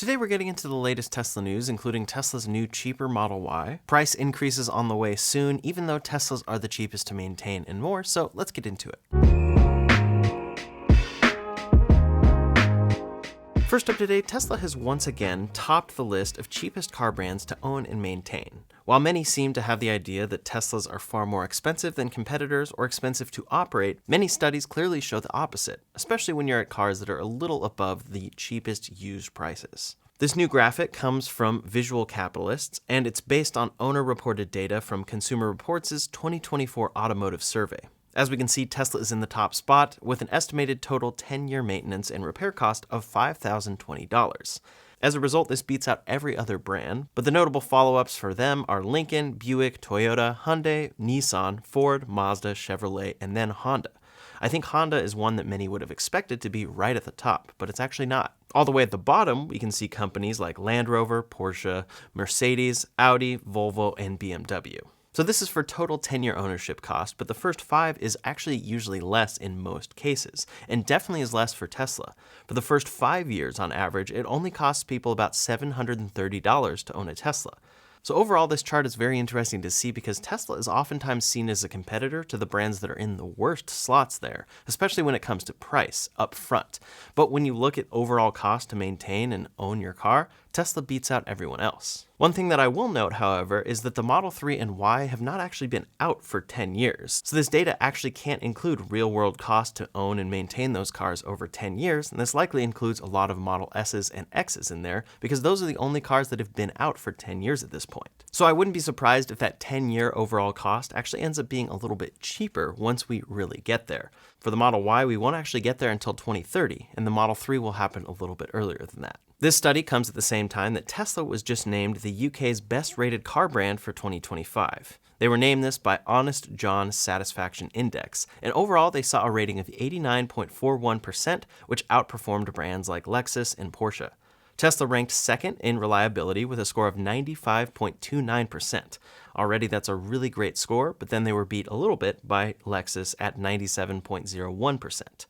Today we're getting into the latest Tesla news, including Tesla's new cheaper Model Y, price increases on the way soon, even though Teslas are the cheapest to maintain, and more, so let's get into it. First up today, Tesla has once again topped the list of cheapest car brands to own and maintain. While many seem to have the idea that Teslas are far more expensive than competitors or expensive to operate, many studies clearly show the opposite, especially when you're at cars that are a little above the cheapest used prices. This new graphic comes from Visual Capitalists, and it's based on owner-reported data from Consumer Reports' 2024 automotive survey. As we can see, Tesla is in the top spot with an estimated total 10-year maintenance and repair cost of $5,020. As a result, this beats out every other brand, but the notable follow-ups for them are Lincoln, Buick, Toyota, Hyundai, Nissan, Ford, Mazda, Chevrolet, and then Honda. I think Honda is one that many would have expected to be right at the top, but it's actually not. All the way at the bottom, we can see companies like Land Rover, Porsche, Mercedes, Audi, Volvo, and BMW. So this is for total 10-year ownership cost, but the first 5 is actually usually less in most cases, and definitely is less for Tesla. For the first 5 years on average, it only costs people about $730 to own a Tesla. So overall, this chart is very interesting to see because Tesla is oftentimes seen as a competitor to the brands that are in the worst slots there, especially when it comes to price up front. But when you look at overall cost to maintain and own your car, Tesla beats out everyone else. One thing that I will note, however, is that the Model 3 and Y have not actually been out for 10 years. So this data actually can't include real-world cost to own and maintain those cars over 10 years, and this likely includes a lot of Model S's and X's in there, because those are the only cars that have been out for 10 years at this point. So I wouldn't be surprised if that 10-year overall cost actually ends up being a little bit cheaper once we really get there. For the Model Y, we won't actually get there until 2030, and the Model 3 will happen a little bit earlier than that. This study comes at the same time that Tesla was just named the UK's best-rated car brand for 2025. They were named this by Honest John's Satisfaction Index, and overall they saw a rating of 89.41%, which outperformed brands like Lexus and Porsche. Tesla ranked second in reliability with a score of 95.29%. Already that's a really great score, but then they were beat a little bit by Lexus at 97.01%.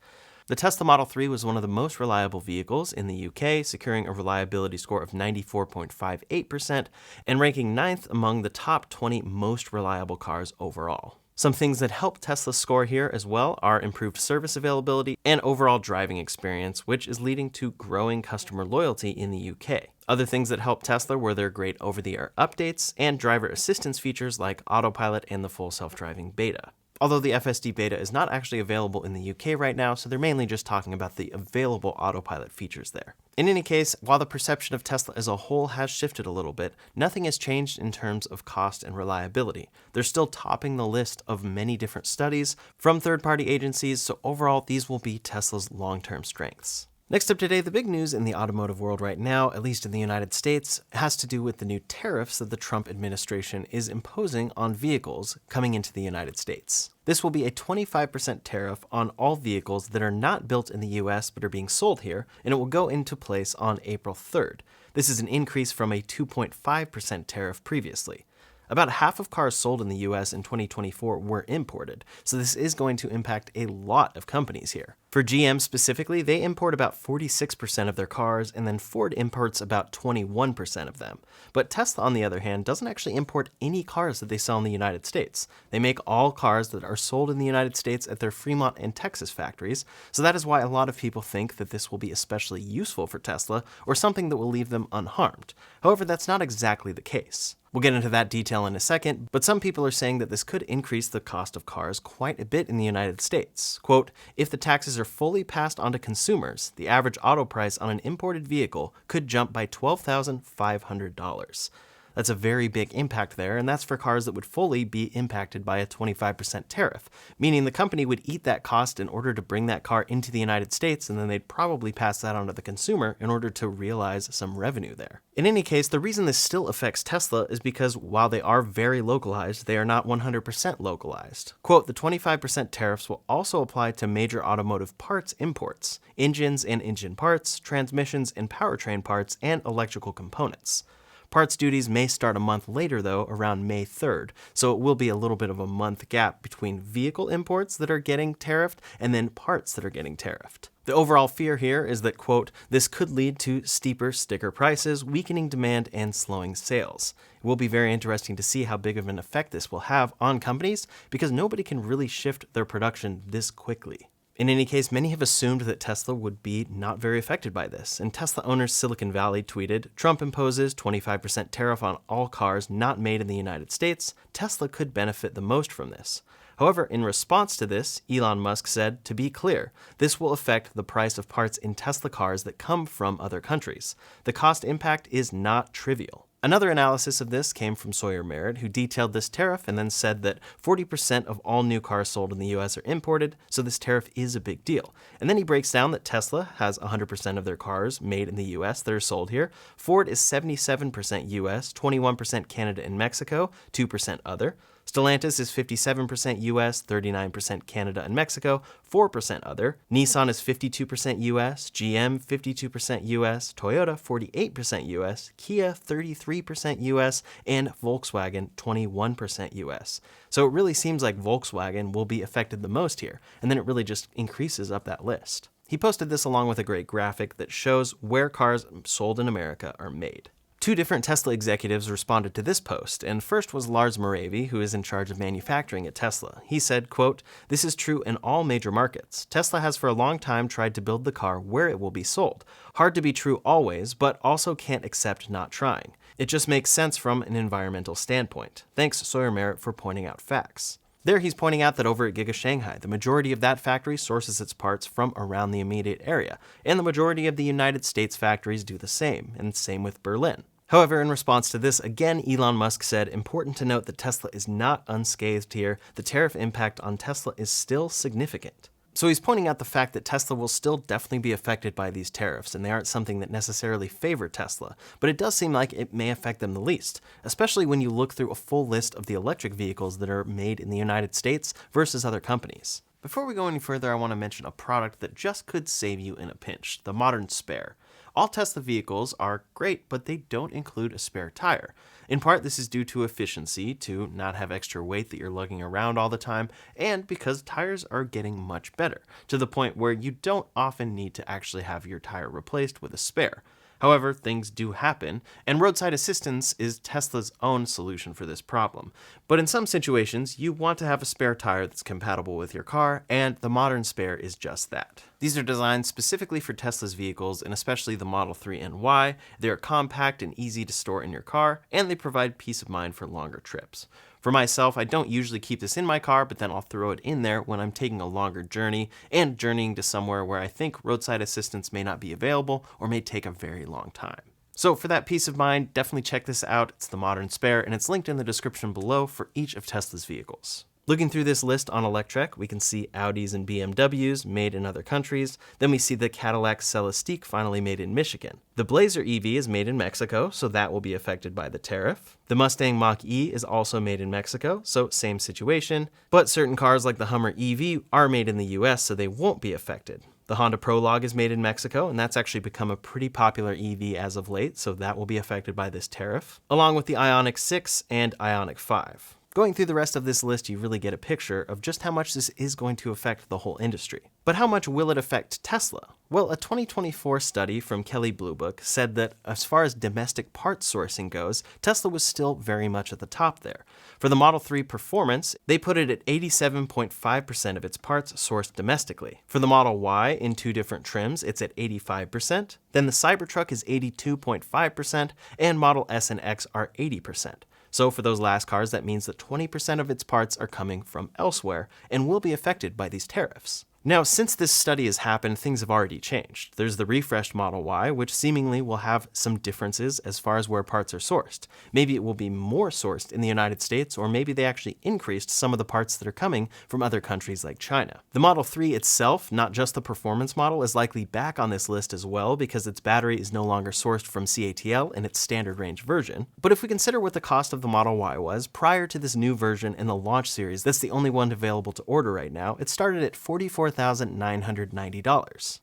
The Tesla Model 3 was one of the most reliable vehicles in the UK, securing a reliability score of 94.58% and ranking 9th among the top 20 most reliable cars overall. Some things that help Tesla's score here as well are improved service availability and overall driving experience, which is leading to growing customer loyalty in the UK. Other things that helped Tesla were their great over-the-air updates and driver assistance features like autopilot and the full self-driving beta. Although the FSD beta is not actually available in the UK right now, so they're mainly just talking about the available autopilot features there. In any case, while the perception of Tesla as a whole has shifted a little bit, nothing has changed in terms of cost and reliability. They're still topping the list of many different studies from third-party agencies, so overall these will be Tesla's long-term strengths. Next up today, the big news in the automotive world right now, at least in the United States, has to do with the new tariffs that the Trump administration is imposing on vehicles coming into the United States. This will be a 25% tariff on all vehicles that are not built in the US but are being sold here, and it will go into place on April 3rd. This is an increase from a 2.5% tariff previously. About half of cars sold in the US in 2024 were imported, so this is going to impact a lot of companies here. For GM specifically, they import about 46% of their cars, and then Ford imports about 21% of them. But Tesla, on the other hand, doesn't actually import any cars that they sell in the United States. They make all cars that are sold in the United States at their Fremont and Texas factories, so that is why a lot of people think that this will be especially useful for Tesla, or something that will leave them unharmed. However, that's not exactly the case. We'll get into that detail in a second, but some people are saying that this could increase the cost of cars quite a bit in the United States. Quote, if the taxes are fully passed on to consumers, the average auto price on an imported vehicle could jump by $12,500. That's a very big impact there, and that's for cars that would fully be impacted by a 25% tariff, meaning the company would eat that cost in order to bring that car into the United States, and then they'd probably pass that on to the consumer in order to realize some revenue there. In any case, the reason this still affects Tesla is because while they are very localized, they are not 100% localized. Quote, the 25% tariffs will also apply to major automotive parts imports, engines and engine parts, transmissions and powertrain parts, and electrical components. Parts duties may start a month later, though, around May 3rd, so it will be a little bit of a month gap between vehicle imports that are getting tariffed and then parts that are getting tariffed. The overall fear here is that, quote, this could lead to steeper sticker prices, weakening demand, and slowing sales. It will be very interesting to see how big of an effect this will have on companies, because nobody can really shift their production this quickly. In any case, many have assumed that Tesla would be not very affected by this, and Tesla owner Silicon Valley tweeted, "Trump imposes 25% tariff on all cars not made in the United States. Tesla could benefit the most from this." However, in response to this, Elon Musk said, "To be clear, this will affect the price of parts in Tesla cars that come from other countries. The cost impact is not trivial." Another analysis of this came from Sawyer Merritt, who detailed this tariff and then said that 40% of all new cars sold in the US are imported, so this tariff is a big deal. And then he breaks down that Tesla has 100% of their cars made in the US that are sold here. Ford is 77% US, 21% Canada and Mexico, 2% other. Stellantis is 57% US, 39% Canada and Mexico, 4% other. Nissan is 52% US, GM 52% US, Toyota 48% US, Kia 33% US, and Volkswagen 21% US. So it really seems like Volkswagen will be affected the most here, and then it really just increases up that list. He posted this along with a great graphic that shows where cars sold in America are made. Two different Tesla executives responded to this post, and first was Lars Moravy, who is in charge of manufacturing at Tesla. He said, quote, "This is true in all major markets. Tesla has for a long time tried to build the car where it will be sold. Hard to be true always, but also can't accept not trying. It just makes sense from an environmental standpoint. Thanks, Sawyer Merritt, for pointing out facts." There he's pointing out that over at Giga Shanghai, the majority of that factory sources its parts from around the immediate area, and the majority of the United States factories do the same, and same with Berlin. However, in response to this, again, Elon Musk said, "Important to note that Tesla is not unscathed here. The tariff impact on Tesla is still significant." So he's pointing out the fact that Tesla will still definitely be affected by these tariffs, and they aren't something that necessarily favor Tesla, but it does seem like it may affect them the least, especially when you look through a full list of the electric vehicles that are made in the United States versus other companies. Before we go any further, I want to mention a product that just could save you in a pinch, the modern spare. All Tesla vehicles are great, but they don't include a spare tire. In part, this is due to efficiency, to not have extra weight that you're lugging around all the time, and because tires are getting much better, to the point where you don't often need to actually have your tire replaced with a spare. However, things do happen, and roadside assistance is Tesla's own solution for this problem. But in some situations, you want to have a spare tire that's compatible with your car, and the modern spare is just that. These are designed specifically for Tesla's vehicles, and especially the Model 3 and Y. They are compact and easy to store in your car, and they provide peace of mind for longer trips. For myself, I don't usually keep this in my car, but then I'll throw it in there when I'm taking a longer journey and journeying to somewhere where I think roadside assistance may not be available or may take a very long time. So for that peace of mind, definitely check this out. It's the Modern Spare, and it's linked in the description below for each of Tesla's vehicles. Looking through this list on Electrek, we can see Audis and BMWs made in other countries. Then we see the Cadillac Celestiq finally made in Michigan. The Blazer EV is made in Mexico, so that will be affected by the tariff. The Mustang Mach-E is also made in Mexico, so same situation. But certain cars like the Hummer EV are made in the US, so they won't be affected. The Honda Prologue is made in Mexico, and that's actually become a pretty popular EV as of late, so that will be affected by this tariff, along with the Ioniq 6 and Ioniq 5. Going through the rest of this list, you really get a picture of just how much this is going to affect the whole industry. But how much will it affect Tesla? Well, a 2024 study from Kelley Blue Book said that as far as domestic parts sourcing goes, Tesla was still very much at the top there. For the Model 3 Performance, they put it at 87.5% of its parts sourced domestically. For the Model Y in two different trims, it's at 85%. Then the Cybertruck is 82.5%, and Model S and X are 80%. So for those last cars, that means that 20% of its parts are coming from elsewhere and will be affected by these tariffs. Now, since this study has happened, things have already changed. There's the refreshed Model Y, which seemingly will have some differences as far as where parts are sourced. Maybe it will be more sourced in the United States, or maybe they actually increased some of the parts that are coming from other countries like China. The Model 3 itself, not just the performance model, is likely back on this list as well because its battery is no longer sourced from CATL in its standard range version. But if we consider what the cost of the Model Y was prior to this new version in the launch series, that's the only one available to order right now, it started at $44,990.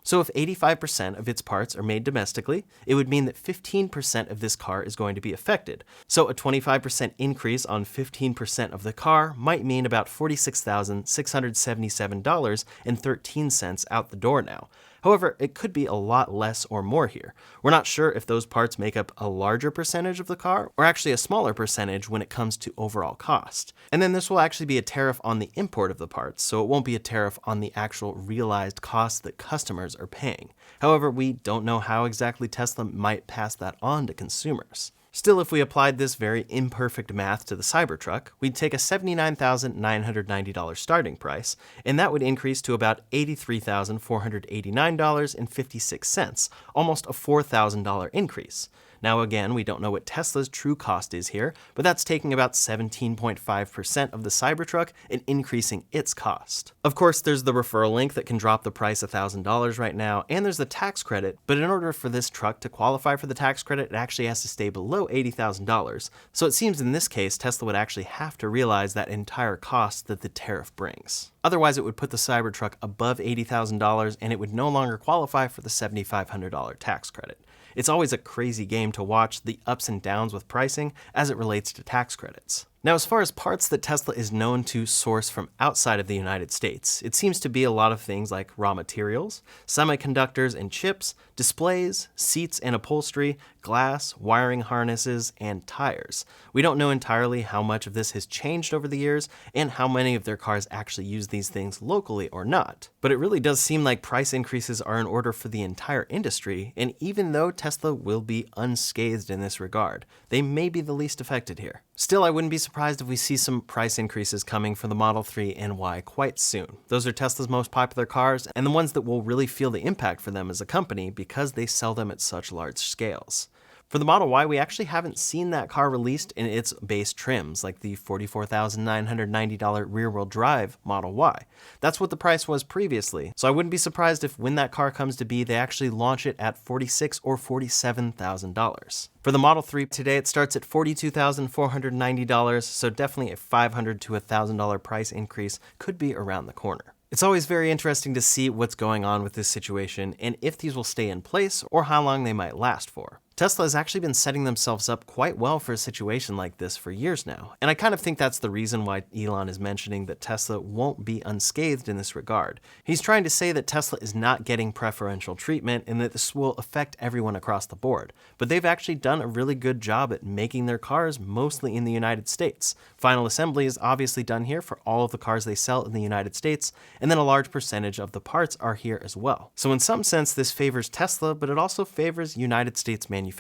So if 85% of its parts are made domestically, it would mean that 15% of this car is going to be affected. So a 25% increase on 15% of the car might mean about $46,677.13 out the door now. However, it could be a lot less or more here. We're not sure if those parts make up a larger percentage of the car or actually a smaller percentage when it comes to overall cost. And then this will actually be a tariff on the import of the parts, so it won't be a tariff on the actual realized cost that customers are paying. However, we don't know how exactly Tesla might pass that on to consumers. Still, if we applied this very imperfect math to the Cybertruck, we'd take a $79,990 starting price, and that would increase to about $83,489.56, almost a $4,000 increase. Now again, we don't know what Tesla's true cost is here, but that's taking about 17.5% of the Cybertruck and increasing its cost. Of course, there's the referral link that can drop the price $1,000 right now, and there's the tax credit, but in order for this truck to qualify for the tax credit, it actually has to stay below $80,000. So it seems in this case, Tesla would actually have to realize that entire cost that the tariff brings. Otherwise, it would put the Cybertruck above $80,000 and it would no longer qualify for the $7,500 tax credit. It's always a crazy game to watch the ups and downs with pricing as it relates to tax credits. Now, as far as parts that Tesla is known to source from outside of the United States, it seems to be a lot of things like raw materials, semiconductors and chips, displays, seats and upholstery, glass, wiring harnesses, and tires. We don't know entirely how much of this has changed over the years and how many of their cars actually use these things locally or not. But it really does seem like price increases are in order for the entire industry, and even though Tesla will be unscathed in this regard, they may be the least affected here. Still, I wouldn't be surprised if we see some price increases coming for the Model 3 and Y quite soon. Those are Tesla's most popular cars and the ones that will really feel the impact for them as a company because they sell them at such large scales. For the Model Y, we actually haven't seen that car released in its base trims, like the $44,990 rear-wheel drive Model Y. That's what the price was previously, so I wouldn't be surprised if when that car comes to be, they actually launch it at $46,000 or $47,000. For the Model 3 today, it starts at $42,490, so definitely a $500 to $1,000 price increase could be around the corner. It's always very interesting to see what's going on with this situation and if these will stay in place or how long they might last for. Tesla has actually been setting themselves up quite well for a situation like this for years now, and I kind of think that's the reason why Elon is mentioning that Tesla won't be unscathed in this regard. He's trying to say that Tesla is not getting preferential treatment and that this will affect everyone across the board, but they've actually done a really good job at making their cars mostly in the United States. Final assembly is obviously done here for all of the cars they sell in the United States, and then a large percentage of the parts are here as well. So in some sense, this favors Tesla, but it also favors United States manufacturing,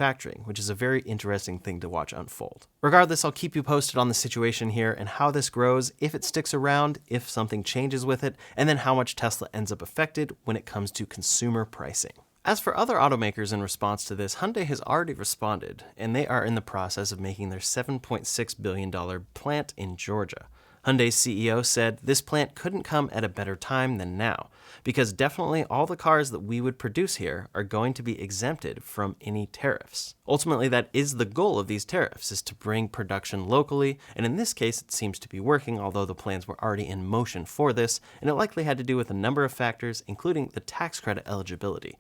which is a very interesting thing to watch unfold. Regardless, I'll keep you posted on the situation here and how this grows, if it sticks around, if something changes with it, and then how much Tesla ends up affected when it comes to consumer pricing. As for other automakers in response to this, Hyundai has already responded, and they are in the process of making their $7.6 billion plant in Georgia. Hyundai's CEO said, "This plant couldn't come at a better time than now, because definitely all the cars that we would produce here are going to be exempted from any tariffs." Ultimately, that is the goal of these tariffs, is to bring production locally, and in this case it seems to be working, although the plans were already in motion for this, and it likely had to do with a number of factors, including the tax credit eligibility.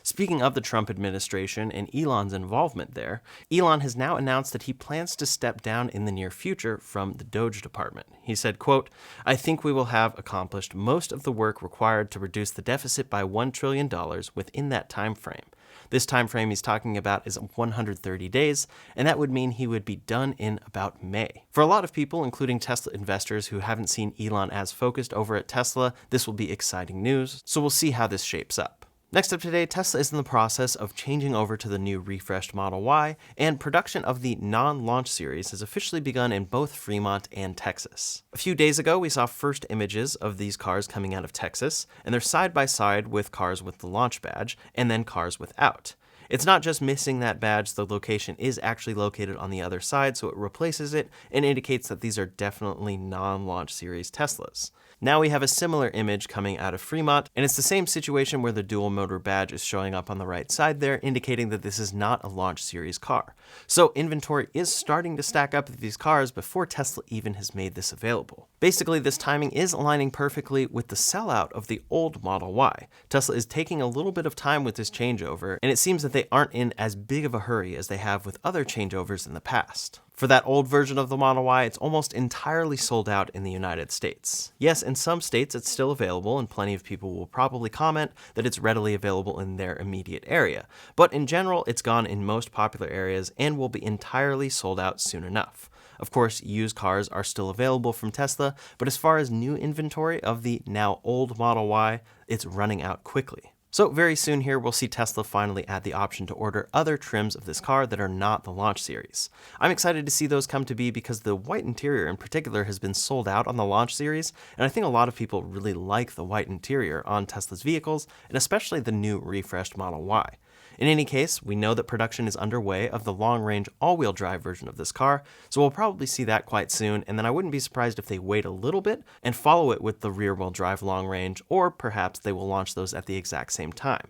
Speaking of the Trump administration and Elon's involvement there, Elon has now announced that he plans to step down in the near future from the Doge department. He said, quote, "I think we will have accomplished most of the work required to reduce the deficit by $1 trillion within that time frame. This time frame he's talking about is 130 days, and that would mean he would be done in about May. For a lot of people, including Tesla investors who haven't seen Elon as focused over at Tesla, this will be exciting news, so we'll see how this shapes up. Next up today, Tesla is in the process of changing over to the new refreshed Model Y, and production of the non-launch series has officially begun in both Fremont and Texas. A few days ago, we saw first images of these cars coming out of Texas, and they're side by side with cars with the launch badge, and then cars without. It's not just missing that badge, the location is actually located on the other side, so it replaces it and indicates that these are definitely non-launch series Teslas. Now we have a similar image coming out of Fremont, and it's the same situation where the dual motor badge is showing up on the right side there, indicating that this is not a launch series car. So inventory is starting to stack up of these cars before Tesla even has made this available. Basically, this timing is aligning perfectly with the sellout of the old Model Y. Tesla is taking a little bit of time with this changeover, and it seems that they aren't in as big of a hurry as they have with other changeovers in the past. For that old version of the Model Y, it's almost entirely sold out in the United States. Yes, in some states it's still available, and plenty of people will probably comment that it's readily available in their immediate area. But in general, it's gone in most popular areas and will be entirely sold out soon enough. Of course, used cars are still available from Tesla, but as far as new inventory of the now old Model Y, it's running out quickly. So very soon here, we'll see Tesla finally add the option to order other trims of this car that are not the launch series. I'm excited to see those come to be because the white interior in particular has been sold out on the launch series, and I think a lot of people really like the white interior on Tesla's vehicles, and especially the new refreshed Model Y. In any case, we know that production is underway of the long-range all-wheel drive version of this car, so we'll probably see that quite soon, and then I wouldn't be surprised if they wait a little bit and follow it with the rear-wheel drive long-range, or perhaps they will launch those at the exact same time.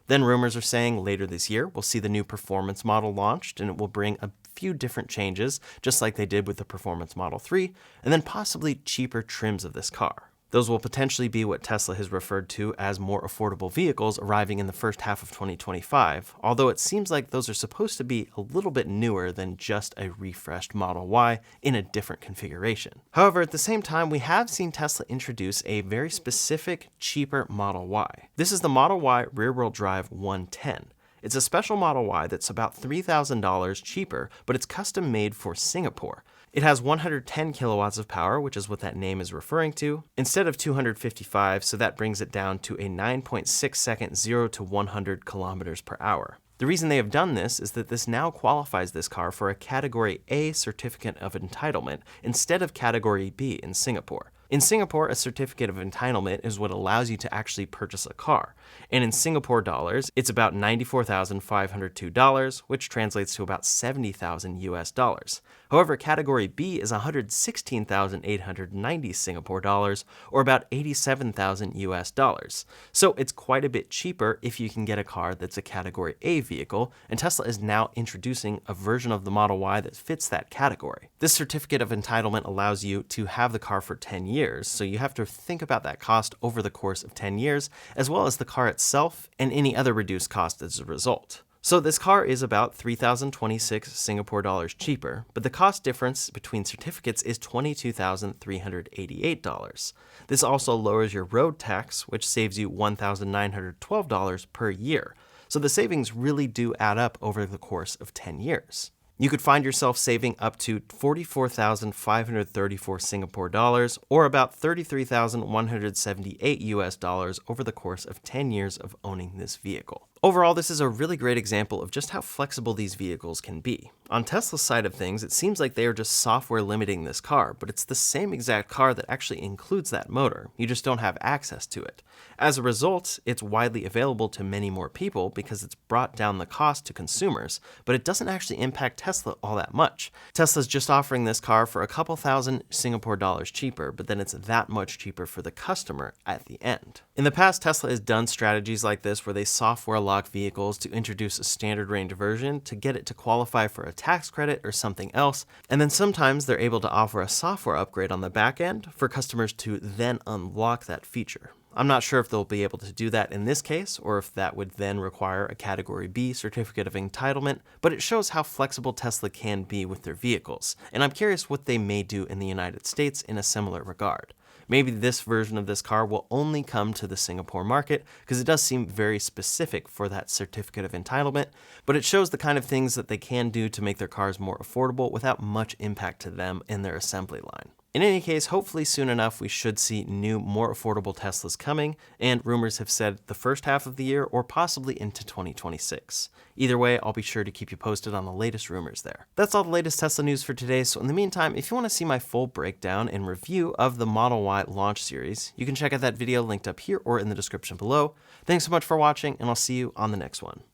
Then rumors are saying later this year we'll see the new Performance model launched, and it will bring a few different changes, just like they did with the Performance Model 3, and then possibly cheaper trims of this car. Those will potentially be what Tesla has referred to as more affordable vehicles arriving in the first half of 2025, although it seems like those are supposed to be a little bit newer than just a refreshed Model Y in a different configuration. However, at the same time, we have seen Tesla introduce a very specific, cheaper Model Y. This is the Model Y rear-wheel drive 110. It's a special Model Y that's about $3,000 cheaper, but it's custom made for Singapore. It has 110 kilowatts of power, which is what that name is referring to, instead of 255, so that brings it down to a 9.6 second 0 to 100 kilometers per hour. The reason they have done this is that this now qualifies this car for a Category A certificate of entitlement instead of Category B in Singapore. In Singapore, a certificate of entitlement is what allows you to actually purchase a car. And in Singapore dollars, it's about $94,502, which translates to about 70,000 US dollars. However, Category B is 116,890 Singapore dollars, or about 87,000 US dollars. So it's quite a bit cheaper if you can get a car that's a Category A vehicle, and Tesla is now introducing a version of the Model Y that fits that category. This certificate of entitlement allows you to have the car for 10 years, so you have to think about that cost over the course of 10 years, as well as the car itself and any other reduced cost as a result. So this car is about 3,026 Singapore dollars cheaper, but the cost difference between certificates is $22,388. This also lowers your road tax, which saves you $1,912 per year. So the savings really do add up over the course of 10 years. You could find yourself saving up to 44,534 Singapore dollars, or about 33,178 US dollars over the course of 10 years of owning this vehicle. Overall, this is a really great example of just how flexible these vehicles can be. On Tesla's side of things, it seems like they are just software limiting this car, but it's the same exact car that actually includes that motor. You just don't have access to it. As a result, it's widely available to many more people because it's brought down the cost to consumers, but it doesn't actually impact Tesla all that much. Tesla's just offering this car for a couple thousand Singapore dollars cheaper, but then it's that much cheaper for the customer at the end. In the past, Tesla has done strategies like this where they software lock vehicles to introduce a standard range version to get it to qualify for a tax credit or something else, and then sometimes they're able to offer a software upgrade on the back end for customers to then unlock that feature. I'm not sure if they'll be able to do that in this case, or if that would then require a Category B certificate of entitlement, but it shows how flexible Tesla can be with their vehicles, and I'm curious what they may do in the United States in a similar regard. Maybe this version of this car will only come to the Singapore market, because it does seem very specific for that certificate of entitlement, but it shows the kind of things that they can do to make their cars more affordable without much impact to them in their assembly line. In any case, hopefully soon enough we should see new, more affordable Teslas coming, and rumors have said the first half of the year or possibly into 2026. Either way, I'll be sure to keep you posted on the latest rumors there. That's all the latest Tesla news for today, so in the meantime, if you want to see my full breakdown and review of the Model Y launch series, you can check out that video linked up here or in the description below. Thanks so much for watching, and I'll see you on the next one.